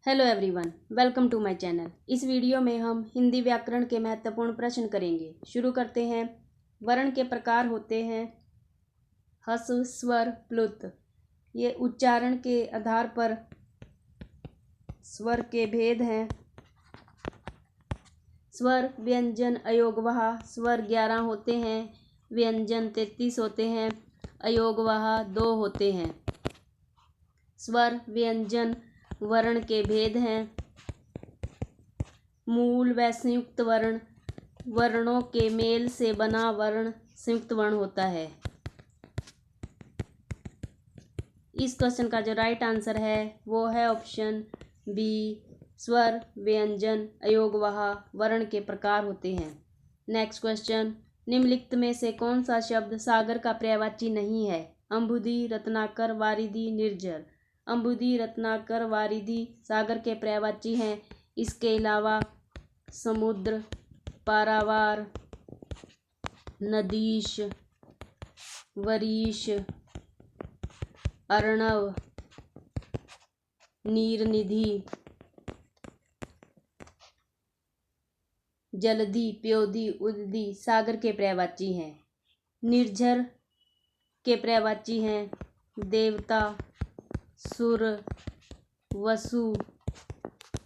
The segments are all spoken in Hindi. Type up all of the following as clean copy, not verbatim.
Hello everyone, welcome to my channel. इस वीडियो में हम हिंदी व्याकरण के महत्वपूर्ण प्रश्न करेंगे। शुरू करते हैं। वर्ण के प्रकार होते हैं ह्रस्व, स्वर, प्लुत। ये उच्चारण के आधार पर स्वर के भेद हैं। स्वर, व्यंजन, अयोगवाह। स्वर 11 होते हैं, व्यंजन 33 होते हैं, अयोगवाह 2 होते हैं। स्वर, व्यंजन, वर्ण के भेद हैं। मूल व संयुक्त वर्ण। वर्णों के मेल से बना वर्ण संयुक्त वर्ण होता है। इस क्वेश्चन का जो राइट आंसर है वो है ऑप्शन बी। स्वर, व्यंजन, अयोगवाह वर्ण के प्रकार होते हैं। नेक्स्ट क्वेश्चन, निम्नलिखित में से कौन सा शब्द सागर का पर्यायवाची नहीं है? अंबुदी, रत्नाकर, वारिधि, निर्झर। अंबुदी, रत्नाकर, वारिधि सागर के पर्यायवाची हैं। इसके अलावा समुद्र, पारावार, नदीश, वरीश, अर्णव, नीरनिधि, जलधि, प्योधि, उदधि सागर के पर्यायवाची हैं। निर्झर के पर्यायवाची हैं देवता, सुर, वसु,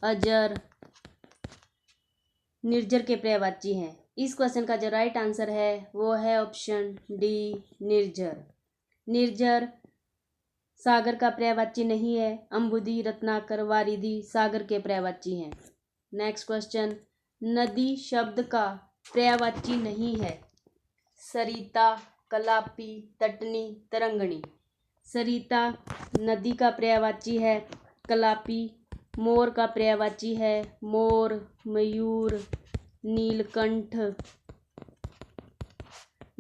अजर। निर्झर के पर्यायवाची हैं। इस क्वेश्चन का जो राइट आंसर है वो है ऑप्शन डी, निर्झर। निर्झर सागर का पर्यायवाची नहीं है। अंबुदी, रत्नाकर, वारिधि सागर के पर्यायवाची हैं। नेक्स्ट क्वेश्चन, नदी शब्द का पर्यायवाची नहीं है। सरिता, कलापी, तटनी, तरंगणी। सरिता नदी का पर्यायवाची है। कलापी मोर का पर्यायवाची है। मोर, मयूर, नीलकंठ,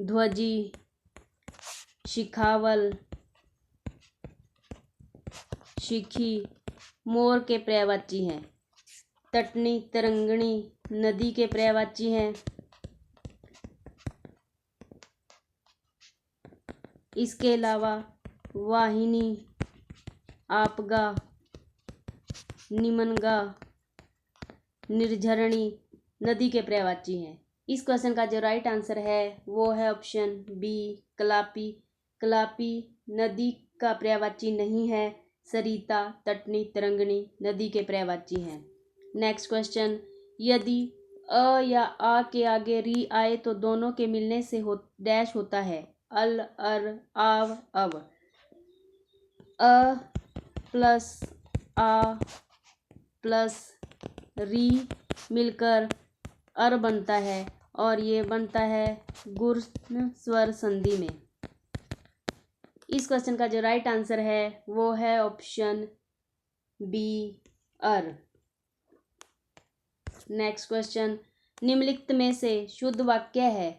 ध्वजी, शिखावल, शिखी मोर के पर्यायवाची हैं। तटनी, तरंगणी नदी के पर्यायवाची हैं। इसके अलावा वाहिनी, आपगा, निमनगा, निर्झरणी नदी के पर्यायवाची हैं। इस क्वेश्चन का जो राइट आंसर है वो है ऑप्शन बी, कलापी। कलापी नदी का पर्यायवाची नहीं है। सरिता, तटनी, तरंगणी नदी के पर्यायवाची हैं। नेक्स्ट क्वेश्चन, यदि अ या आ के आगे री आए तो दोनों के मिलने से डैश होता है। अल, अर, आव, अब। अ प्लस आ प्लस री मिलकर अर बनता है और ये बनता है गुर्ण स्वर संधि में। इस क्वेश्चन का जो राइट आंसर है वो है ऑप्शन बी, अर। नेक्स्ट क्वेश्चन, निम्नलिखित में से शुद्ध वाक्य है।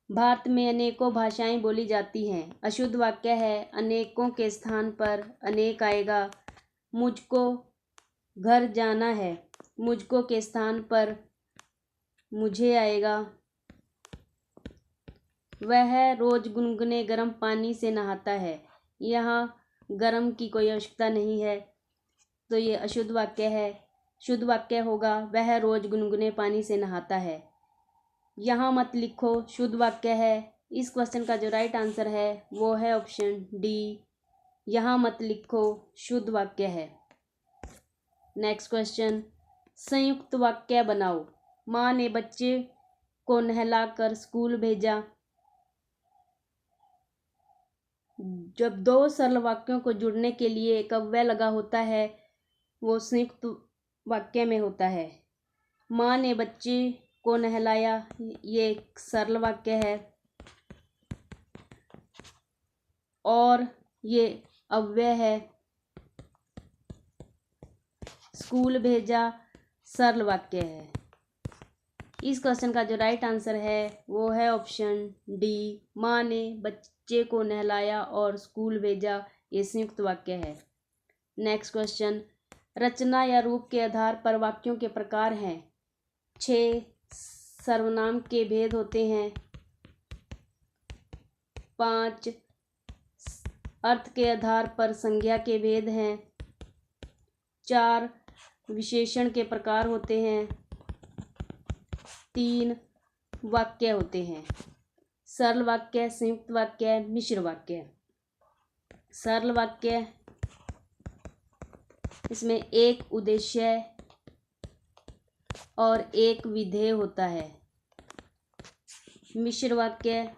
भारत में अनेकों भाषाएं बोली जाती हैं। अशुद्ध वाक्य है अनेकों के स्थान पर अनेक आएगा। मुझको घर जाना है। मुझको के स्थान पर मुझे आएगा। वह रोज गुनगुने गर्म पानी से नहाता है। यहाँ गर्म की कोई आवश्यकता नहीं है तो ये अशुद्ध वाक्य है। शुद्ध वाक्य होगा वह रोज गुनगुने पानी से नहाता है। यहाँ मत लिखो शुद्ध वाक्य है। इस क्वेश्चन का जो राइट आंसर है वो है ऑप्शन डी, यहाँ मत लिखो शुद्ध वाक्य है। नेक्स्ट क्वेश्चन, संयुक्त वाक्य बनाओ। माँ ने बच्चे को नहलाकर स्कूल भेजा। जब दो सरल वाक्यों को जुड़ने के लिए एक अव्यय लगा होता है वो संयुक्त वाक्य में होता है। माँ ने बच्चे को नहलाया, ये एक सरल वाक्य है और ये अव्यय है। स्कूल भेजा सरल वाक्य है। इस क्वेश्चन का जो राइट आंसर है वो है ऑप्शन डी, माँ ने बच्चे को नहलाया और स्कूल भेजा, ये संयुक्त वाक्य है। नेक्स्ट क्वेश्चन, रचना या रूप के आधार पर वाक्यों के प्रकार हैं। 6 सर्वनाम के भेद होते हैं। 5 अर्थ के आधार पर संज्ञा के भेद हैं। 4 विशेषण के प्रकार होते हैं। 3 वाक्य होते हैं। सरल वाक्य, संयुक्त वाक्य, मिश्र वाक्य। सरल वाक्य, इसमें एक उद्देश्य और एक विधेय होता है। मिश्र वाक्य,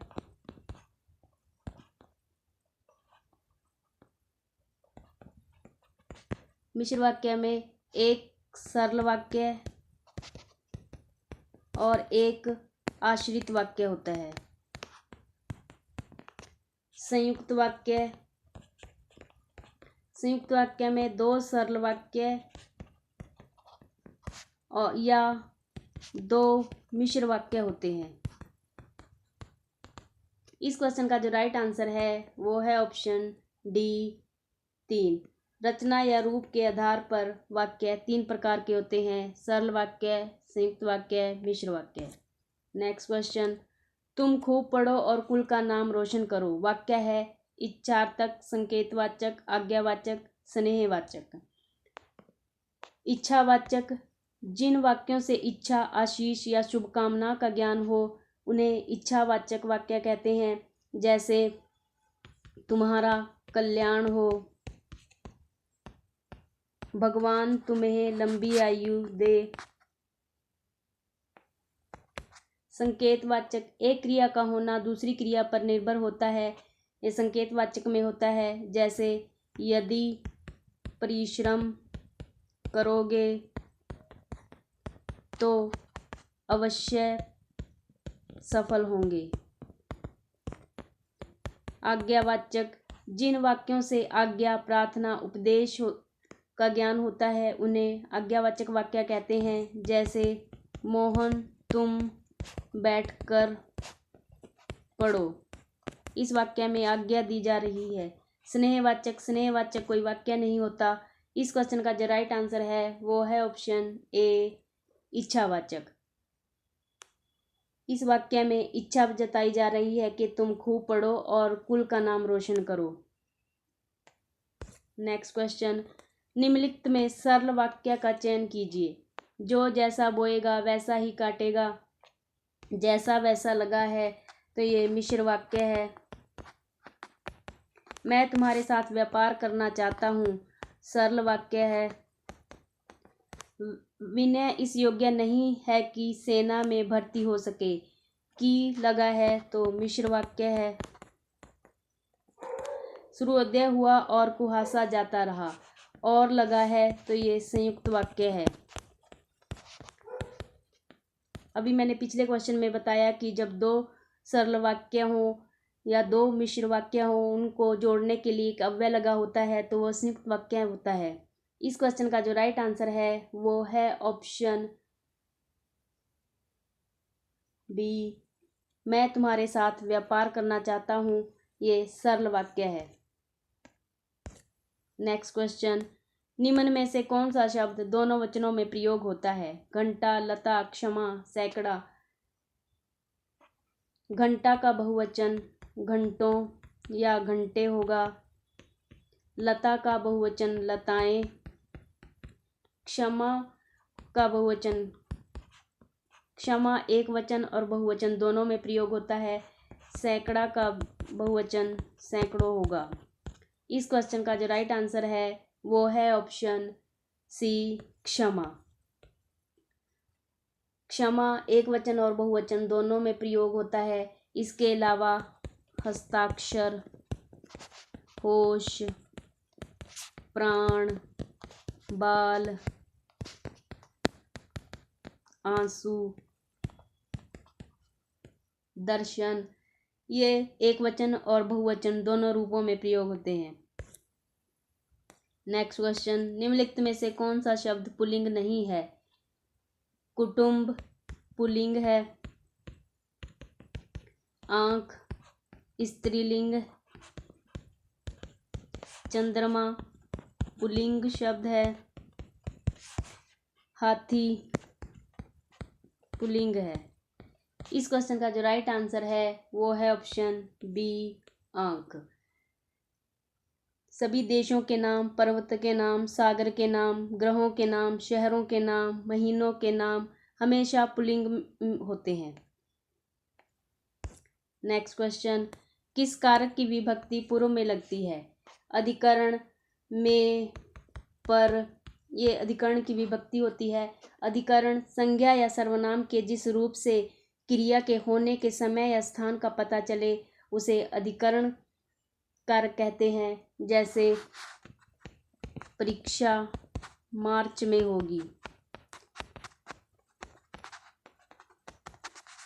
मिश्र वाक्य में एक सरल वाक्य और एक आश्रित वाक्य होता है। संयुक्त वाक्य, संयुक्त वाक्य में 2 सरल वाक्य और या 2 मिश्र वाक्य होते हैं। इस क्वेश्चन का जो राइट आंसर है वो है ऑप्शन डी 3। रचना या रूप के आधार पर वाक्य 3 प्रकार के होते हैं। सरल वाक्य, संयुक्त वाक्य, मिश्र वाक्य। नेक्स्ट क्वेश्चन, तुम खूब पढ़ो और कुल का नाम रोशन करो। वाक्य है इच्छार्थक, संकेतवाचक, आज्ञावाचक, स्नेहवाचक। इच्छावाचक, जिन वाक्यों से इच्छा, आशीष या शुभकामना का ज्ञान हो उन्हें इच्छावाचक वाक्य कहते हैं। जैसे तुम्हारा कल्याण हो, भगवान तुम्हें लंबी आयु दे। संकेतवाचक, एक क्रिया का होना दूसरी क्रिया पर निर्भर होता है। ये संकेतवाचक में होता है। जैसे यदि परिश्रम करोगे तो अवश्य सफल होंगे। आज्ञावाचक, जिन वाक्यों से आज्ञा, प्रार्थना, उपदेश का ज्ञान होता है उन्हें आज्ञावाचक वाक्य कहते हैं। जैसे मोहन तुम बैठकर पढ़ो, इस वाक्य में आज्ञा दी जा रही है। स्नेहवाचक, स्नेहवाचक कोई वाक्य नहीं होता। इस क्वेश्चन का जो राइट आंसर है वो है ऑप्शन ए इच्छावाचक। इस वाक्य में इच्छा जताई जा रही है कि तुम खूब पढ़ो और कुल का नाम रोशन करो। नेक्स्ट क्वेश्चन, निम्नलिखित में सरल वाक्य का चयन कीजिए। जो जैसा बोएगा वैसा ही काटेगा, जैसा वैसा लगा है, तो ये मिश्र वाक्य है। मैं तुम्हारे साथ व्यापार करना चाहता हूँ, सरल वाक्य है। विनय इस योग्य नहीं है कि सेना में भर्ती हो सके, की लगा है तो मिश्र वाक्य है। सूर्योदय हुआ और कुहासा जाता रहा, और लगा है तो ये संयुक्त वाक्य है। अभी मैंने पिछले क्वेश्चन में बताया कि जब 2 सरल वाक्य हो या 2 मिश्र वाक्य हो उनको जोड़ने के लिए एक अव्यय लगा होता है तो वो संयुक्त वाक्य होता है। इस क्वेश्चन का जो राइट आंसर है वो है ऑप्शन बी, मैं तुम्हारे साथ व्यापार करना चाहता हूँ, ये सरल वाक्य है। नेक्स्ट क्वेश्चन, निम्न में से कौन सा शब्द दोनों वचनों में प्रयोग होता है? घंटा, लता, क्षमा, सैकड़ा। घंटा का बहुवचन घंटों या घंटे होगा। लता का बहुवचन लताएं। क्षमा का बहुवचन क्षमा एक वचन और बहुवचन दोनों में प्रयोग होता है। सैकड़ा का बहुवचन सैकड़ों होगा। इस क्वेश्चन का जो राइट आंसर है वो है ऑप्शन सी क्षमा। क्षमा एक वचन और बहुवचन दोनों में प्रयोग होता है। इसके अलावा हस्ताक्षर, होश, प्राण, बाल, आंसू, दर्शन, ये एक वचन और बहुवचन दोनों रूपों में प्रयोग होते हैं। नेक्स्ट क्वेश्चन, निम्नलिखित में से कौन सा शब्द पुल्लिंग नहीं है? कुटुंब पुल्लिंग है। आंख स्त्रीलिंग। चंद्रमा पुल्लिंग शब्द है। हाथी पुल्लिंग है। इस क्वेश्चन का जो राइट आंसर है वो है ऑप्शन बी आंख। सभी देशों के नाम, पर्वत के नाम, सागर के नाम, ग्रहों के नाम, शहरों के नाम, महीनों के नाम हमेशा पुल्लिंग होते हैं। नेक्स्ट क्वेश्चन, किस कारक की विभक्ति पूर्व में लगती है? अधिकरण, में, पर, ये अधिकरण की विभक्ति होती है। अधिकरण संज्ञा या सर्वनाम के जिस रूप से क्रिया के होने के समय या स्थान का पता चले उसे अधिकरण कारक कहते हैं। जैसे परीक्षा मार्च में होगी,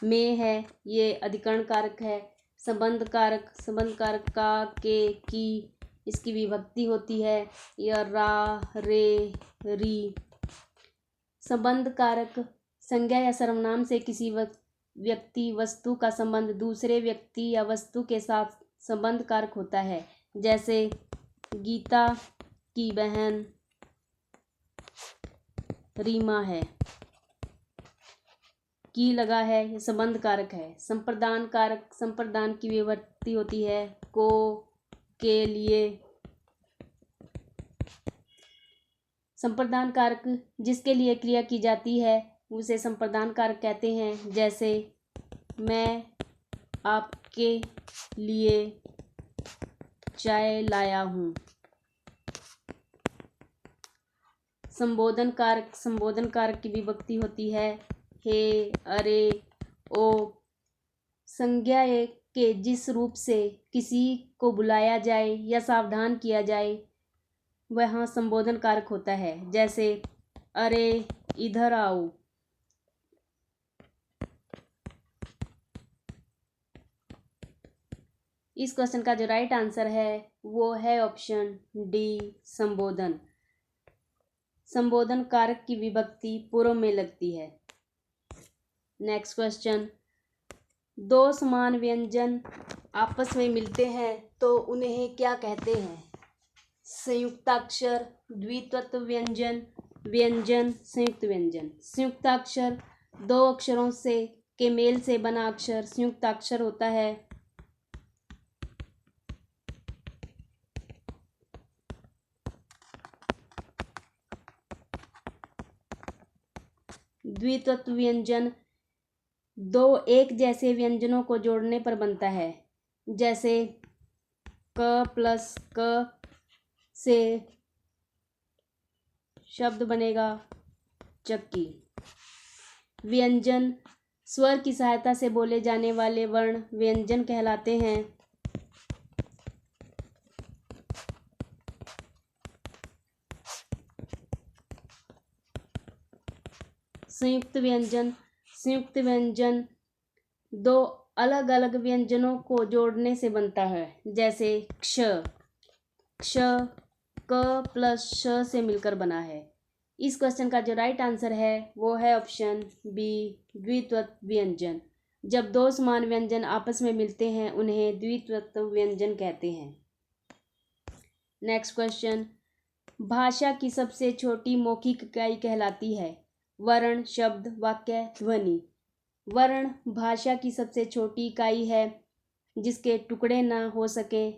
में है, ये अधिकरण कारक है। संबंध कारक, संबंध कारक का, के, की, इसकी विभक्ति होती है या रा, रे, री। संबंध कारक संज्ञा या सर्वनाम से किसी व्यक्ति वस्तु का संबंध दूसरे व्यक्ति या वस्तु के साथ संबंध कारक होता है। जैसे गीता की बहन रीमा है, की लगा है, यह संबंध कारक है। संप्रदान कारक, संप्रदान की विभक्ति होती है को, के लिए। संप्रदान कारक जिसके लिए क्रिया की जाती है उसे संप्रदान कारक कहते हैं। जैसे मैं आपके लिए चाय लाया हूँ। संबोधन कारक, संबोधन कारक की विभक्ति होती है हे, अरे, ओ। संज्ञा के जिस रूप से किसी को बुलाया जाए या सावधान किया जाए वह संबोधन कारक होता है। जैसे अरे इधर आओ। इस क्वेश्चन का जो राइट आंसर है वो है ऑप्शन डी, संबोधन। संबोधन कारक की विभक्ति पूर्व में लगती है। नेक्स्ट क्वेश्चन, दो समान व्यंजन आपस में मिलते हैं तो उन्हें क्या कहते हैं? संयुक्ताक्षर, द्वित्वक व्यंजन, व्यंजन, संयुक्त व्यंजन। संयुक्ताक्षर दो अक्षरों से के मेल से बना अक्षर संयुक्ताक्षर होता है। द्वित्वक व्यंजन दो एक जैसे व्यंजनों को जोड़ने पर बनता है। जैसे क प्लस क से शब्द बनेगा चक्की। व्यंजन स्वर की सहायता से बोले जाने वाले वर्ण व्यंजन कहलाते हैं। संयुक्त व्यंजन, संयुक्त व्यंजन दो अलग अलग व्यंजनों को जोड़ने से बनता है। जैसे क्ष, क्ष क प्लस श से मिलकर बना है। इस क्वेश्चन का जो राइट आंसर है वो है ऑप्शन बी, द्वित्वक व्यंजन। जब दो समान व्यंजन आपस में मिलते हैं उन्हें द्वित्वक व्यंजन कहते हैं। नेक्स्ट क्वेश्चन, भाषा की सबसे छोटी मौखिक इकाई कहलाती है? वर्ण, शब्द, वाक्य, ध्वनि। वर्ण भाषा की सबसे छोटी इकाई है जिसके टुकड़े न हो सके।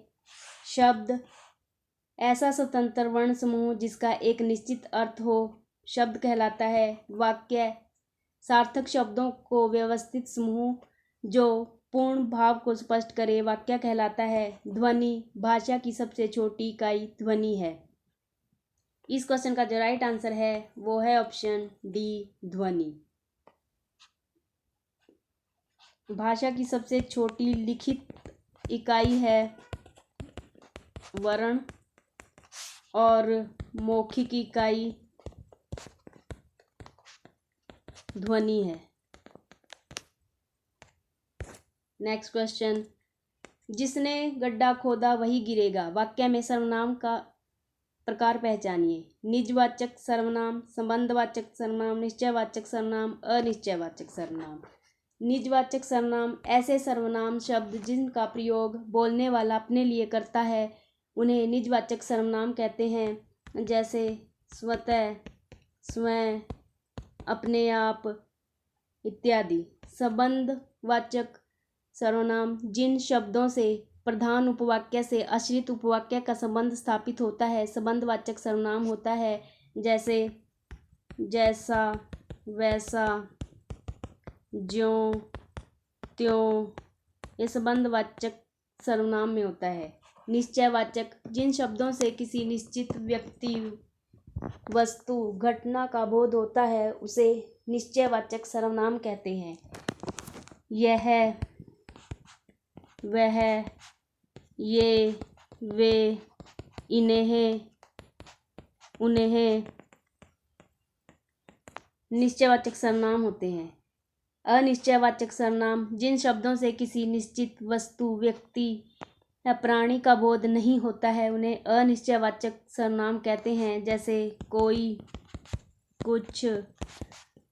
शब्द ऐसा स्वतंत्र वर्ण समूह जिसका एक निश्चित अर्थ हो शब्द कहलाता है। वाक्य सार्थक शब्दों को व्यवस्थित समूह जो पूर्ण भाव को स्पष्ट करे वाक्य कहलाता है। ध्वनि भाषा की सबसे छोटी इकाई ध्वनि है। इस क्वेश्चन का जो राइट आंसर है वो है ऑप्शन डी, ध्वनि। भाषा की सबसे छोटी लिखित इकाई है वर्ण और मौखिक इकाई ध्वनि है। नेक्स्ट क्वेश्चन, जिसने गड्ढा खोदा वही गिरेगा। वाक्य में सर्वनाम का प्रकार पहचानिए। निजवाचक सर्वनाम, संबंधवाचक सर्वनाम, निश्चयवाचक सर्वनाम, अनिश्चयवाचक सर्वनाम। निजवाचक सर्वनाम ऐसे सर्वनाम शब्द जिनका प्रयोग बोलने वाला अपने लिए करता है उन्हें निजवाचक सर्वनाम कहते हैं। जैसे स्वतः, स्वयं, अपने आप इत्यादि। संबंधवाचक सर्वनाम जिन शब्दों से प्रधान उपवाक्य से आश्रित उपवाक्य का संबंध स्थापित होता है संबंधवाचक सर्वनाम होता है। जैसे जैसा, वैसा, ज्यों, त्यों, ये संबंधवाचक सर्वनाम में होता है। निश्चयवाचक, जिन शब्दों से किसी निश्चित व्यक्ति, वस्तु, घटना का बोध होता है उसे निश्चयवाचक सर्वनाम कहते हैं। यह, वह, ये, वे, इन्हें, उन्हें निश्चयवाचक सर्वनाम होते हैं। अनिश्चयवाचक सर्वनाम, जिन शब्दों से किसी निश्चित वस्तु, व्यक्ति या प्राणी का बोध नहीं होता है उन्हें अनिश्चयवाचक सर्वनाम कहते हैं। जैसे कोई, कुछ,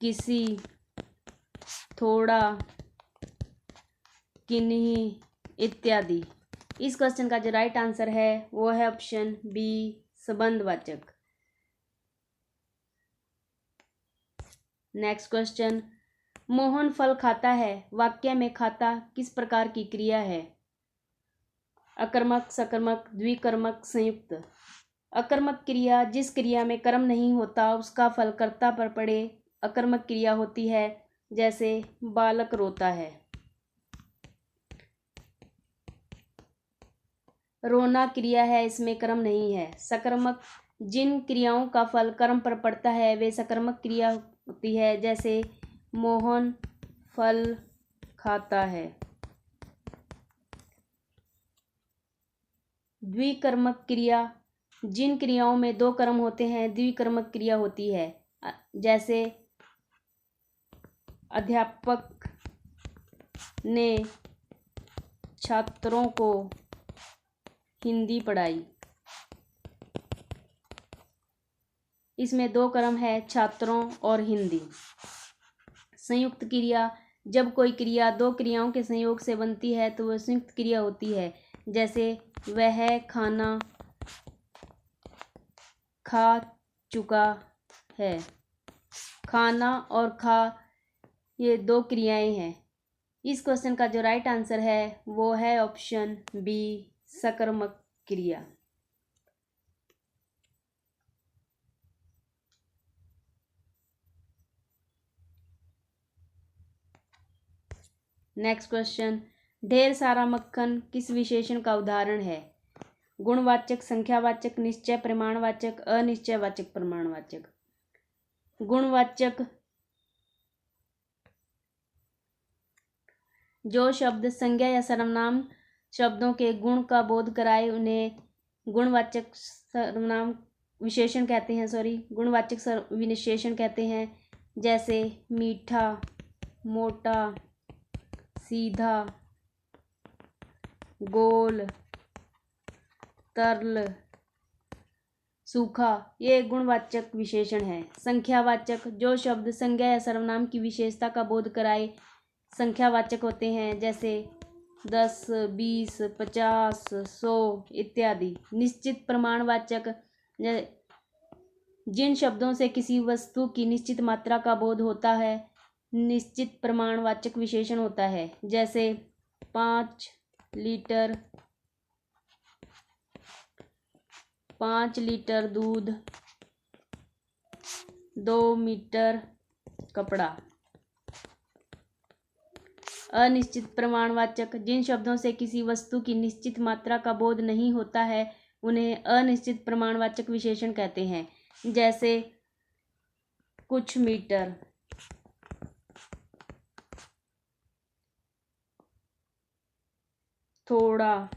किसी, थोड़ा, किन्हीं इत्यादि। इस क्वेश्चन का जो राइट आंसर है वो है ऑप्शन बी, संबंधवाचक। नेक्स्ट क्वेश्चन, मोहन फल खाता है। वाक्य में खाता किस प्रकार की क्रिया है? अकर्मक, सकर्मक, द्विकर्मक, संयुक्त। अकर्मक क्रिया, जिस क्रिया में कर्म नहीं होता उसका फल कर्ता पर पड़े अकर्मक क्रिया होती है। जैसे बालक रोता है। रोना क्रिया है, इसमें कर्म नहीं है। सकर्मक, जिन क्रियाओं का फल कर्म पर पड़ता है वे सकर्मक क्रिया होती है। जैसे मोहन फल खाता है। द्विकर्मक क्रिया, जिन क्रियाओं में दो कर्म होते हैं द्विकर्मक क्रिया होती है। जैसे अध्यापक ने छात्रों को हिंदी पढ़ाई। इसमें दो कर्म है, छात्रों और हिंदी। संयुक्त क्रिया, जब कोई क्रिया दो क्रियाओं के संयोग से बनती है तो वह संयुक्त क्रिया होती है। जैसे वह खाना खा चुका है। खाना और खा ये दो क्रियाएं हैं। इस क्वेश्चन का जो राइट आंसर है वो है ऑप्शन बी, सकर्मक क्रिया। नेक्स्ट क्वेश्चन, ढेर सारा मक्खन किस विशेषण का उदाहरण है? गुणवाचक, संख्यावाचक, निश्चय प्रमाणवाचक, अनिश्चयवाचक प्रमाणवाचक। गुणवाचक, जो शब्द संज्ञा या सर्वनाम शब्दों के गुण का बोध कराए उन्हें गुणवाचक सर्वनाम विशेषण कहते हैं, गुणवाचक विशेषण कहते हैं। जैसे मीठा, मोटा, सीधा, गोल, तरल, सूखा, ये गुणवाचक विशेषण है। संख्यावाचक, जो शब्द संज्ञा या सर्वनाम की विशेषता का बोध कराए संख्यावाचक होते हैं। जैसे 10, 20, 50, 100 इत्यादि। निश्चित प्रमाणवाचक, जिन शब्दों से किसी वस्तु की निश्चित मात्रा का बोध होता है निश्चित प्रमाणवाचक विशेषण होता है। जैसे 5 लीटर, 5 लीटर दूध, 2 मीटर कपड़ा। अनिश्चित प्रमाणवाचक, जिन शब्दों से किसी वस्तु की निश्चित मात्रा का बोध नहीं होता है उन्हें अनिश्चित प्रमाणवाचक विशेषण कहते हैं। जैसे कुछ मीटर, थोड़ा,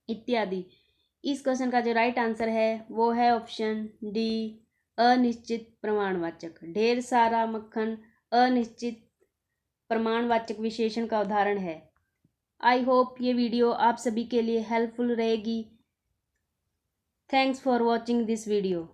इत्यादि। इस क्वेश्चन का जो राइट आंसर है वो है ऑप्शन डी, अनिश्चित प्रमाणवाचक। ढेर सारा मक्खन अनिश्चित प्रमाणवाचक विशेषण का उदाहरण है। आई होप ये वीडियो आप सभी के लिए हेल्पफुल रहेगी। Thanks for watching this video.